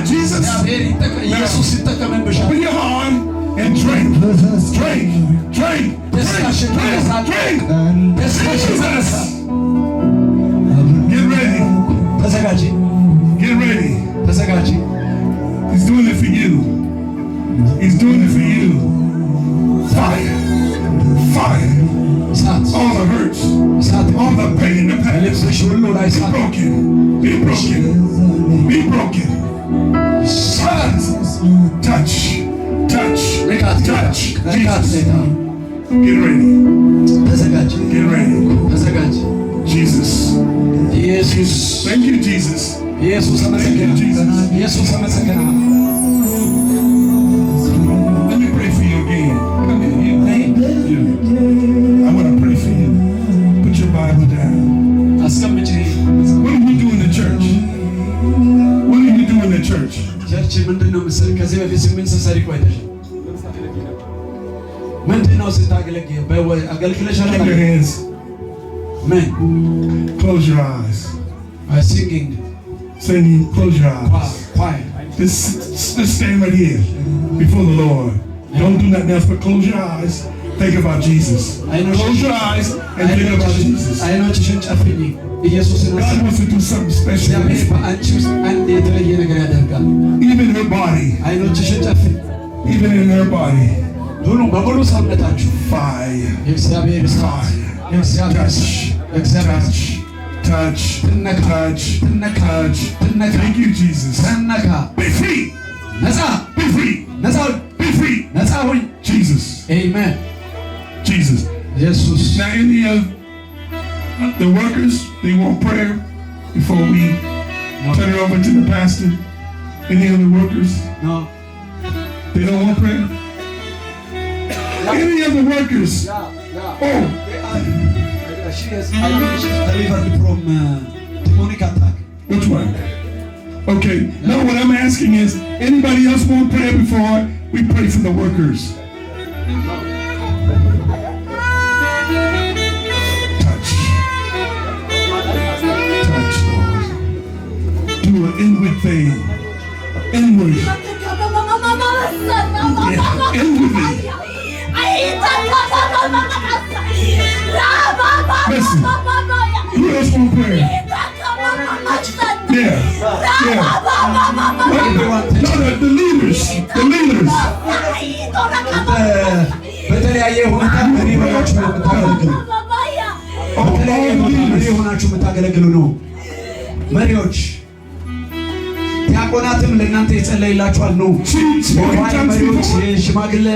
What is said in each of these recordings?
Jesus. Put your arm and drink. Drink. Drink. Drink. Jesus. Get ready. Get ready. He's doing it for you. He's doing it for you. Fire. Fire. All the hurts. All the pain in the past. Be broken. Be broken. Be broken. Touch. Touch. Touch. Jesus. Get ready. Get ready. Jesus. Thank you, Jesus. Thank you, Jesus. Let me pray for you again. Come here. You. I want to pray for you. Put your Bible down. What do you do in the church? What do you do in the church? Clap your hands. Man. Close your eyes. Singing. Close your eyes. Quiet. Just stand right here before the Lord. Don't do nothing else but close your eyes. Think about Jesus. Close your eyes and think about Jesus. God wants to do something special. Even her body. Even in her body. Fire. Touch. Thank you, Jesus. Be free. Be free. Be free. Jesus. Amen. Jesus. Now, any of the workers, they want prayer before we turn it over to the pastor? Any of the workers? No. They don't want prayer? Any of the workers? Yeah. Oh. She's delivered from demonic attack. Which one? Okay. Now what I'm asking is, anybody else want prayer before we pray for the workers? Touch, Lord. Do an inward thing. Inward. Yeah, inwardly. Listen, who else want prayer? Yeah. No, the leaders. መሪዎች ዲያቆናትም ለእናንተ ይጸለይላችኋል ነው። መሪዎች ሽማግሌ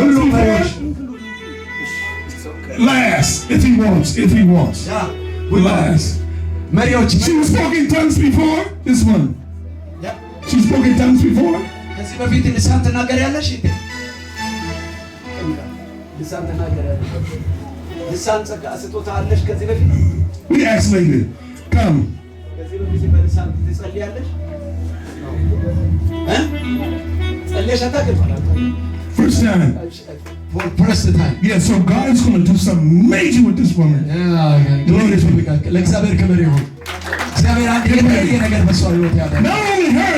ሁሉም መሪዎች Last, if he wants. Last. መሪዎች She spoke in tongues before. This one. She spoke in tongues before. ከዚህ በፊት ልሳን ትናገሪያለሽ? ልሳን ትናገሪያለሽ? ልሳን ጸጋ ስጦታ አለሽ? ከዚህ በፊት we ask later. Come. ከዚህ በፊት በልሳን ትጸልያለሽ? ጸልየሽ አታውቂም? First time. For first time. Yeah, so God is going to do something major with this woman. Glory to God. ለእግዚአብሔር ክብር ይሁን። እግዚአብሔር አንድ የተለየ ነገር በሷ ሕይወት ያደርጋል። Not only her,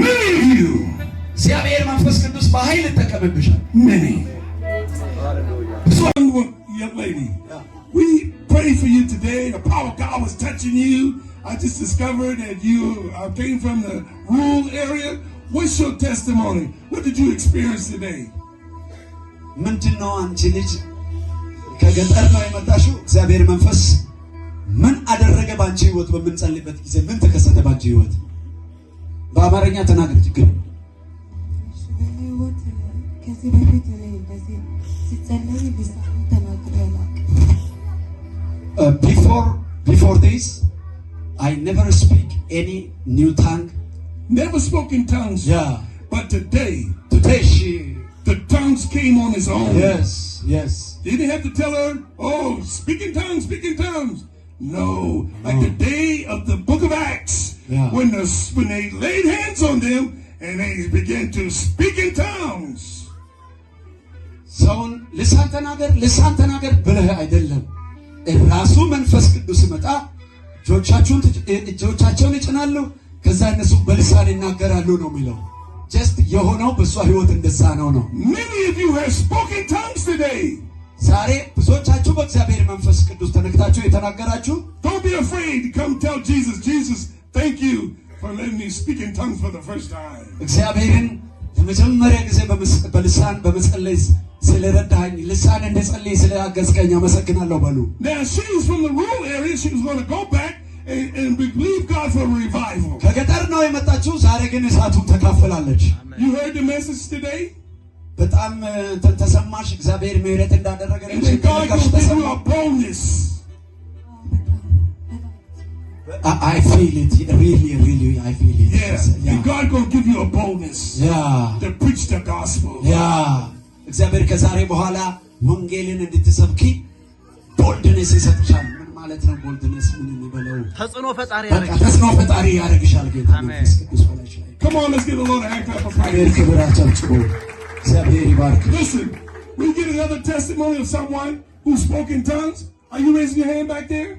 many of you. እግዚአብሔር መንፈስ ቅዱስ በኃይል ተቀበልብሻል። Many. So, young lady, we pray for you today. The power of God was touching you. I just discovered that you came from the rural area. What's your testimony? What did you experience today? ምንድነው አንቺ ልጅ ከገጠር ነው የመጣሽው? እግዚአብሔር መንፈስ ምን አደረገ ባንቺ ህይወት? በምንጸልይበት ጊዜ ምን ተከሰተ ባንቺ ህይወት? በአማርኛ ተናገር ችግር ህይወት ከዚህ በፊት እንደዚህ ሲጸልይ ቢሳም ተናግረናል። Before this I never speak any new tongue. Never spoke in tongues. Yeah. But today the tongues came on his own. Yes. You didn't have to tell her, oh, speak in tongues. No. Like the day of the book of Acts. Yeah. When they laid hands on them and they began to speak in tongues. ሰውን ልሳን ተናገር ብለህ አይደለም። ራሱ መንፈስ ቅዱስ መጣ። እጆቻቸውን ይጭናሉ። ከዛ እነሱ በልሳን ይናገራሉ ነው የሚለው። ጀስት የሆነው በሷ ህይወት እንደዛ ነው። Many of you have spoken tongues today. ዛሬ ብዙዎቻችሁ በእግዚአብሔር መንፈስ ቅዱስ ተነክታችሁ የተናገራችሁ። Don't be afraid to come tell Jesus, Jesus, thank you for letting me speak in tongues for the first time. እግዚአብሔርን ለመጀመሪያ ጊዜ በልሳን በመጸለይ ስለረዳኝ ልሳን እንደጸለይ ስለአገዝከኝ አመሰግናለሁ በሉ። Now she was from the rural area. She was going to go back and believe God for a revival. ከገጠር ነው የመጣችው። ዛሬ ግን እሳቱን ተካፈላለች። You heard the message today? በጣም ተሰማሽ እግዚአብሔር ምሕረት እንዳደረገልሽ። And God will give you a bonus. I feel it. Really, I feel it. Yeah. And God going to give you a bonus. Yeah. To preach the gospel. Yeah. እግዚአብሔር ከዛሬ በኋላ ወንጌልን እንድትሰብኪ ቦልድነስ ይሰጥሻል። ምን ማለት ነው ቦልድነስ? ምን እንበለው? ተጽዕኖ ፈጣሪ ያደርግሻል ጌታ መንፈስ ቅዱስ ሆነሽ ላይ። Come on, let's give the Lord a hand clap of እግዚአብሔር praise. ክብር አጨብጭቡ። እግዚአብሔር ይባርክ። Listen, we get another testimony of someone who spoke in tongues. Are you raising your hand back there?